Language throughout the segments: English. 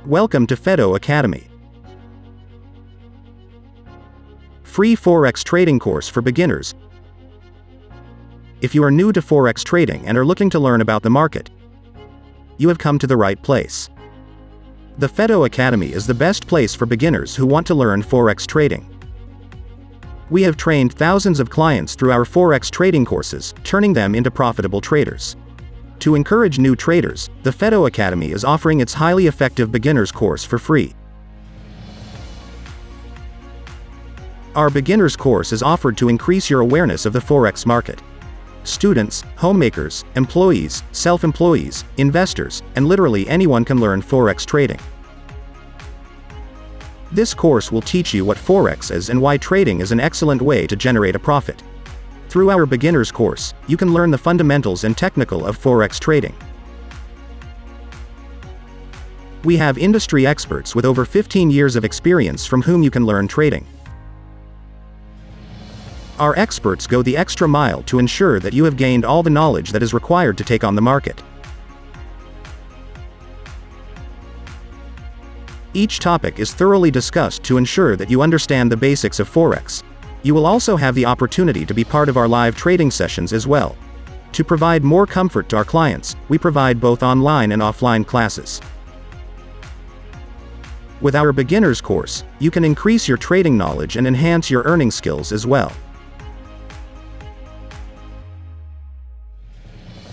Welcome to Fido Academy. Free Forex trading course for beginners. If you are new to Forex trading and are looking to learn about the market, you have come to the right place. The Fido Academy is the best place for beginners who want to learn Forex trading. We have trained thousands of clients through our Forex trading courses, turning them into profitable traders. To encourage new traders, the Fido Academy is offering its highly effective beginners course for free. Our beginners course is offered to increase your awareness of the Forex market. Students, homemakers, employees, self-employees, investors, and literally anyone can learn Forex trading. This course will teach you what Forex is and why trading is an excellent way to generate a profit. Through our beginners course, you can learn the fundamentals and technical of Forex trading. We have industry experts with over 15 years of experience from whom you can learn trading. Our experts go the extra mile to ensure that you have gained all the knowledge that is required to take on the market. Each topic is thoroughly discussed to ensure that you understand the basics of Forex. You will also have the opportunity to be part of our live trading sessions as well. To provide more comfort to our clients, we provide both online and offline classes. With our beginners course, you can increase your trading knowledge and enhance your earning skills as well.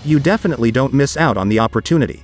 You definitely don't miss out on the opportunity.